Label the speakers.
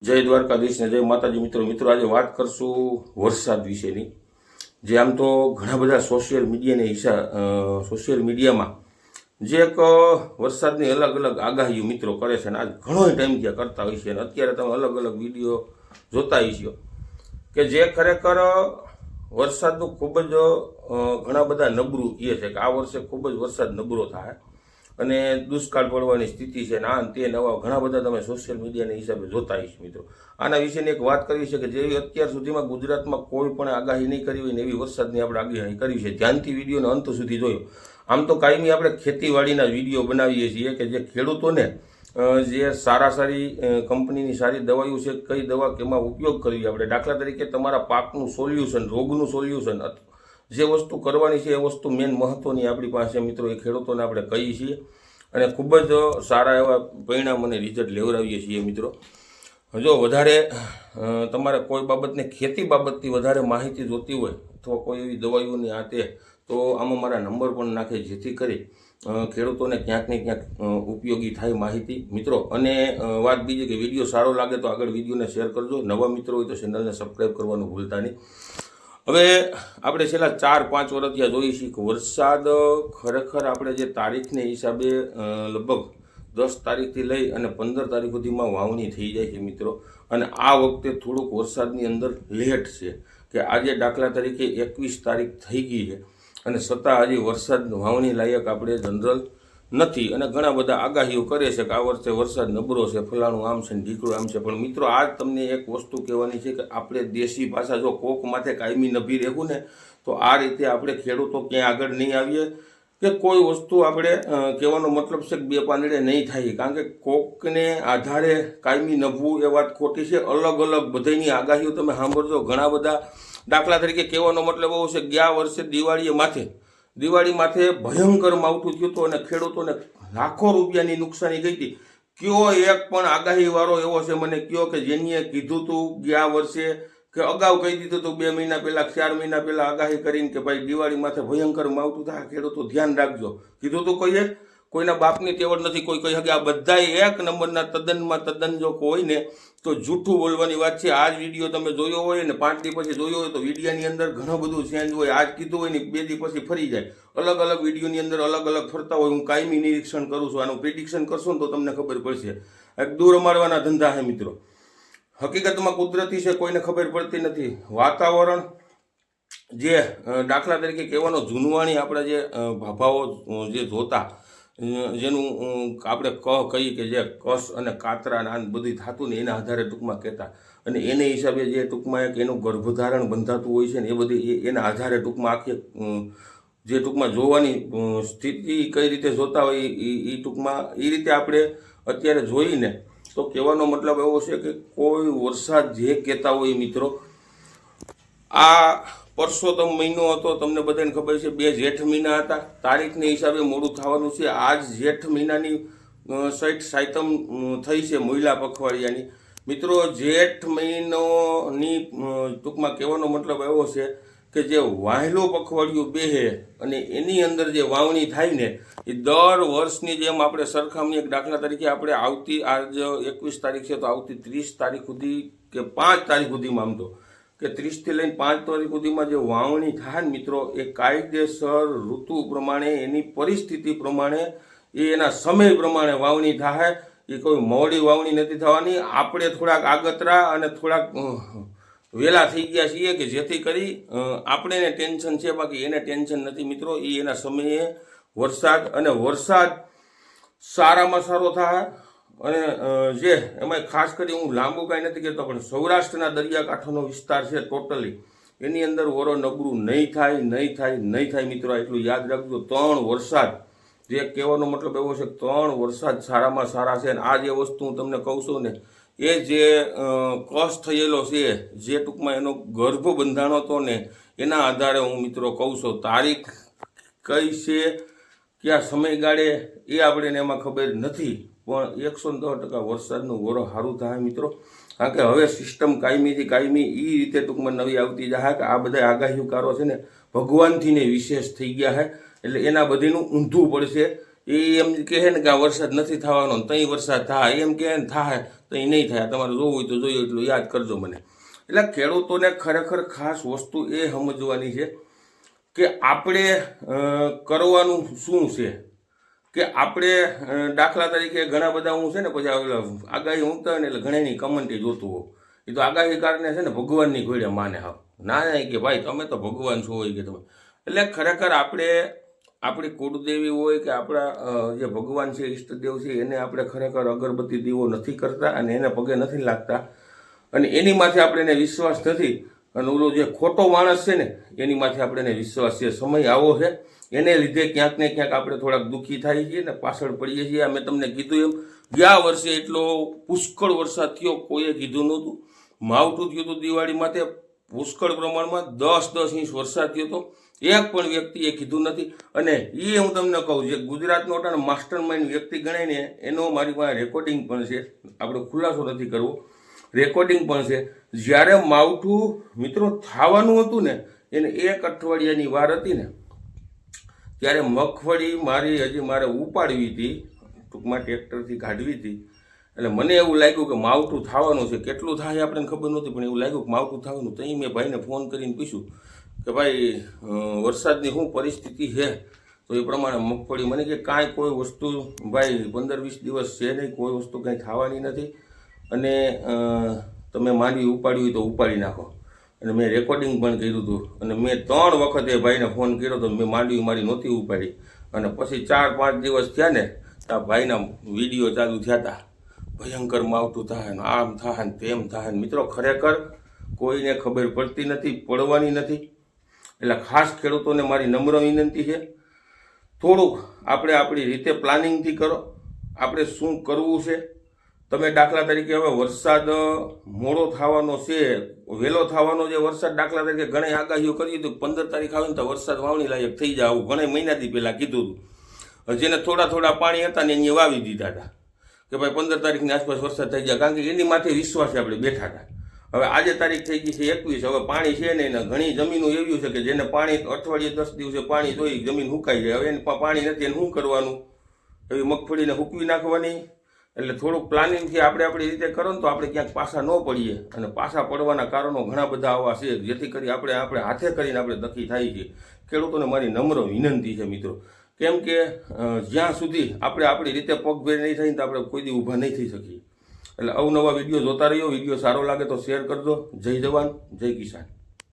Speaker 1: જય દ્વારકાધીશ ને જય માતાજી મિત્રો આજે વાત કરશું વરસાદ વિશેની। જે આમ તો ઘણા બધા સોશિયલ મીડિયામાં જે એક વરસાદની અલગ અલગ આગાહીઓ મિત્રો કરે છે ને આજ ઘણો ટાઈમ ત્યાં કરતા હોય છે અને અત્યારે તમે અલગ અલગ વિડીયો જોતા હશો કે જે ખરેખર વરસાદનું ખૂબ જ ઘણા બધા નબળું એ છે કે આ વર્ષે ખૂબ જ વરસાદ નબળો થાય અને દુષ્કાળ પડવાની સ્થિતિ છે ને આ તે નવા ઘણા બધા તમે સોશિયલ મીડિયાના હિસાબે જોતા હશો મિત્રો। આના વિશેની એક વાત કરવી છે કે જેવી અત્યાર સુધીમાં ગુજરાતમાં કોઈ પણ આગાહી નહીં કરી હોય ને એવી વરસાદની આપણે આગાહી કરવી છે। ધ્યાનથી વિડીયોનો અંત સુધી જોયો। આમ તો કાયમી આપણે ખેતીવાડીના વિડીયો બનાવીએ છીએ કે જે ખેડૂતોને જે સારી કંપનીની સારી દવાઈઓ છે કઈ દવા કેમાં ઉપયોગ કરવી આપણે, દાખલા તરીકે તમારા પાકનું સોલ્યુશન, રોગનું સોલ્યુશન જે વસ્તુ કરવાની છે એ વસ્તુ મેન મહત્વની આપણી પાસે મિત્રો એ ખેડૂતોને આપણે કહીએ છીએ અને ખૂબ જ સારા એવા પરિણામ અને રિઝલ્ટ લેવડાવીએ છીએ મિત્રો। જો વધારે તમારે કોઈ બાબતને ખેતી બાબતથી વધારે માહિતી જોતી હોય અથવા કોઈ એવી દવાઈઓની આ તે તો આમાં મારા નંબર પણ નાખે જેથી કરી ખેડૂતોને ક્યાંક ને ક્યાંક ઉપયોગી થાય માહિતી મિત્રો। અને વાત બીજી કે વિડીયો સારો લાગે તો આગળ વિડીયોને શેર કરજો, નવા મિત્રો હોય તો ચેનલને સબસ્ક્રાઈબ કરવાનું ભૂલતા નહીં। હવે આપણે છેલ્લા 4-5 વર્ષથી જોઈએ છીએ કે વરસાદ ખરેખર આપણે જે તારીખને હિસાબે લગભગ 10 તારીખથી લઈ અને 15 તારીખ સુધીમાં વાવણી થઈ જાય છે મિત્રો। અને આ વખતે થોડુંક વરસાદની અંદર લેટ છે કે આજે દાખલા તરીકે 21 તારીખ થઈ ગઈ છે અને છતાં હજી વરસાદ વાવણી લાયક આપણે જનરલ નથી અને ઘણા બધા આગાહીઓ કરે છે કે આ વર્ષે વરસાદ નબળો છે, ફલાણું આમ છે ને ઢીકડું આમ છે। પણ મિત્રો આજ તમને એક વસ્તુ કહેવાની છે કે આપણે દેશી ભાષા જો કોક માથે કાયમી નભી રહેવું ને તો આ રીતે આપણે ખેડૂતો ક્યાંય આગળ નહીં આવીએ કે કોઈ વસ્તુ આપણે કહેવાનો મતલબ છે કે બે પાંદડે નહીં થાય, કારણ કે કોકને આધારે કાયમી નભવું એ વાત ખોટી છે। અલગ અલગ બધાની આગાહીઓ તમે સાંભળજો, ઘણા બધા દાખલા તરીકે કહેવાનો મતલબ એવો છે ગયા વર્ષે દિવાળી માથે ભયંકર માવઠું થયું હતું અને ખેડૂતોને લાખો રૂપિયાની નુકસાની ગઈ હતી। કયો એક પણ આગાહીવાળો એવો છે મને કયો કે જેની કીધું હતું ગયા વર્ષે કે અગાઉ કહી દીધું હતું 2 મહિના પહેલાં 4 મહિના પહેલાં આગાહી કરીને કે ભાઈ દિવાળી માથે ભયંકર માવઠું થાય, ખેડૂતો ધ્યાન રાખજો, કીધું હતું કોઈના બાપની તેવડ નથી કોઈ કહી શકે। આ બધા એક નંબરના તદ્દન જો હોય ને તો જૂઠું બોલવાની વાત છે। આ જ વિડીયો તમે જોયો હોય ને 5 દી પછી જોયો હોય તો વિડીયાની અંદર ઘણું બધું ચેન્જ હોય, આજ કીધું હોય ને 2 દી પછી ફરી જાય, અલગ અલગ વિડીયોની અંદર અલગ અલગ ફરતા હોય। હું કાયમી નિરીક્ષણ કરું છું, આનું પ્રિડિક્શન કરશો ને તો તમને ખબર પડશે। એક દૂર અમારવાના ધંધા છે મિત્રો, હકીકતમાં કુદરતી છે કોઈને ખબર પડતી નથી। વાતાવરણ જે દાખલા તરીકે કહેવાનો જૂનવાણી આપણા જે ભાભાઓ જે જોતા જેનું આપણે કહીએ કે જે કસ અને કાતરા આ બધી થતું ને એના આધારે ટૂંકમાં કહેતા અને એને હિસાબે જે ટૂંકમાં એક એનું ગર્ભધારણ બંધાતું હોય છે ને એ બધી એના આધારે ટૂંકમાં આખી જે ટૂંકમાં જોવાની સ્થિતિ કઈ રીતે જોતા હોય એ ટૂંકમાં એ રીતે આપણે અત્યારે જોઈને તો કહેવાનો મતલબ એવો છે કે કોઈ વરસાદ જે કહેતા હોય મિત્રો, આ પરસોત્તમ મહિનો હતો, તમને બધાને ખબર છે 2 જેઠ મહિના હતા, તારીખને હિસાબે મોડું થવાનું છે। આજ જેઠ મહિનાની 60 સાયતમ થઈ છે મોયલા પખવાડિયાની મિત્રો। જેઠ મહિનોની ટૂંકમાં કહેવાનો મતલબ એવો છે કે જે વાહેલો પખવાડિયું બેહે અને એની અંદર જે વાવણી થાય ને એ દર વર્ષની જેમ આપણે સરખામણી એક દાખલા તરીકે આપણે આવતી આજ 21 તારીખ છે તો આવતી 30 તારીખ સુધી કે 5 તારીખ સુધીમાં આમ તો કે 30 થી લઈને 5 તારીખ સુધીમાં જે વાવણી થાય ને મિત્રો એ કાયદેસર ઋતુ પ્રમાણે એની પરિસ્થિતિ પ્રમાણે એના સમય પ્રમાણે વાવણી થાય। એ કોઈ મોડી વાવણી નથી થવાની। આપણે થોડાક આગતરા અને થોડાક વહેલા થઈ ગયા છીએ કે જેથી કરી આપણે એને ટેન્શન છે, બાકી એને ટેન્શન નથી મિત્રો। એ એના સમયે વરસાદ સારામાં સારો થાય અને જે એમાં ખાસ કરી હું લાંબુ કાંઈ નથી કહેતો પણ સૌરાષ્ટ્રના દરિયાકાંઠાનો વિસ્તાર છે ટોટલી એની અંદર વરો નબળું નહીં થાય મિત્રો, એટલું યાદ રાખજો। 3 વરસાદ જે કહેવાનો મતલબ એવો છે 3 વરસાદ સારામાં સારા છે। અને આ જે વસ્તુ હું તમને કહું છું ને એ જે કસ થયેલો છે જે ટૂંકમાં એનો ગર્ભ બંધાણો હતો ને એના આધારે હું મિત્રો કહું છું, તારીખ કઈ છે કયા સમયગાળે એ આપણે એમાં ખબર નથી પણ 110% વરસાદનું વરો સારું થાય મિત્રો। કારણ કે હવે સિસ્ટમ કાયમી એ રીતે ટૂંકમાં નવી આવતી જાય કે આ બધા આગાહીકારો છે ને ભગવાનથી ને વિશેષ થઈ ગયા છે એટલે એના બધીનું ઊંધું પડશે એ એમ કહે ને કે આ વરસાદ નથી થવાનો ને તઈ વરસાદ થાય, એમ કહે ને થાય તઈ નહીં થાય, તમારે જોવું હોય તો જોઈએ એટલું યાદ કરજો મને. એટલે ખેડૂતોને ખરેખર ખાસ વસ્તુ એ સમજવાની છે કે આપણે કરવાનું શું છે. કે આપણે દાખલા તરીકે ઘણા બધા હું છે ને પછી આગાહી ઊંઘતા હોય ને એટલે ઘણાની કમેન્ટે જોતું હોઉં, એ તો આગાહીકારને છે ને ભગવાનની ઘોડે માને હાવ ના કે ભાઈ તમે તો ભગવાન છો હોય કે તમે. એટલે ખરેખર આપણે આપણી કુળદેવી હોય કે આપણા જે ભગવાન છે ઈષ્ટદેવ છે એને આપણે ખરેખર અગરબત્તી દીવો નથી કરતા અને એને પગે નથી લાગતા અને એની માથે આપણે એને વિશ્વાસ નથી. અને ઓલો જે ખોટો માણસ છે ને એની માથે આપણે એને વિશ્વાસ છે. સમય આવો છે એને લીધે ક્યાંક ને ક્યાંક આપણે થોડાક દુઃખી થાય છીએ ને પાછળ પડીએ છીએ. મેં તમને કીધું એમ ગયા વર્ષે એટલો પુષ્કળ વરસાદ થયો, કોઈએ કીધું નહોતું. માવઠું થયું હતું દિવાળી માટે પુષ્કળ પ્રમાણમાં 10-10 ઇંચ વરસાદ થયો હતો, એક પણ વ્યક્તિએ કીધું નથી. અને એ હું તમને કહું જે ગુજરાતનો માસ્ટર માઇન્ડ વ્યક્તિ ગણાય ને એનો મારી પાસે રેકોર્ડિંગ પણ છે, આપણે ખુલાસો નથી કરવો, રેકોર્ડિંગ પણ છે. જ્યારે માવઠું મિત્રો થવાનું હતું ને એને 1 અઠવાડિયાની વાર હતી ને ત્યારે મગફળી મારે ઉપાડવી હતી, ટૂંકમાં ટ્રેક્ટરથી કાઢવી હતી. એટલે મને એવું લાગ્યું કે માવઠું થવાનું છે, કેટલું થાય આપણને ખબર નહોતી પણ એવું લાગ્યું કે માવઠું થવાનું. તો મેં ભાઈને ફોન કરીને પૂછ્યું કે ભાઈ વરસાદની શું પરિસ્થિતિ છે. તો એ પ્રમાણે મગફળી મને કે કાંઈ કોઈ વસ્તુ ભાઈ 15-20 દિવસ છે નહીં, કોઈ વસ્તુ કંઈ થવાની નથી અને તમે માંડવી ઉપાડવી હોય તો ઉપાડી નાખો. અને મેં રેકોર્ડિંગ પણ કર્યું હતું અને મેં 3 વખત એ ભાઈને ફોન કર્યો હતો. મેં માંડવી મારી નહોતી ઉપાડી અને પછી 4-5 દિવસ થયા ને તો ભાઈના વિડીયો ચાલુ થયા હતા, ભયંકર માવઠું થાય ને આમ થાય ને તેમ થાય. મિત્રો ખરેખર કોઈને ખબર પડતી નથી, પડવાની નથી. એટલે ખાસ ખેડૂતોને મારી નમ્ર વિનંતી છે, થોડુંક આપણે આપણી રીતે પ્લાનિંગથી કરો. આપણે શું કરવું છે. તમે દાખલા તરીકે હવે વરસાદ મોડો થવાનો છે, વહેલો થવાનો જે વરસાદ દાખલા તરીકે ઘણી આગાહીઓ કરી હતી 15 તારીખ આવે ને તો વરસાદ વાવણી લાયક થઈ જાય આવું ઘણા મહિનાથી પહેલાં કીધું હતું. જેને થોડા પાણી હતા ને એને વાવી દીધા હતા કે ભાઈ 15 તારીખની આસપાસ વરસાદ થઈ જાય, કારણ કે એની માથે વિશ્વાસે આપણે બેઠા હતા. હવે આજે તારીખ થઈ ગઈ છે 21, હવે પાણી છે નહીં ને ઘણી જમીનો એવી છે કે જેને પાણી અઠવાડિયે 10 દિવસે પાણી જોઈ જમીન સુકાઈ જાય. હવે એને પાણી નથી એને શું કરવાનું, એવી મગફળીને સૂકવી નાખવાની. એટલે થોડુંક પ્લાનિંગથી આપણે આપણી રીતે કરો ને તો આપણે ક્યાંક પાછા ન પડીએ. અને પાછા પડવાના કારણો ઘણા બધા આવા છે જેથી કરી આપણે હાથે કરીને આપણે દખી થાય છે. ખેડૂતોને મારી નમ્ર વિનંતી છે મિત્રો, કેમ કે જ્યાં સુધી આપણે આપણી રીતે પગભેર નહીં થાય તો આપણે કોઈ દી ઊભા નહીં થઈ શકીએ. એટલે અવનવા વિડીયો જોતા રહ્યો. વિડીયો સારો લાગે તો શેર કરજો. જય જવાન, જય કિસાન.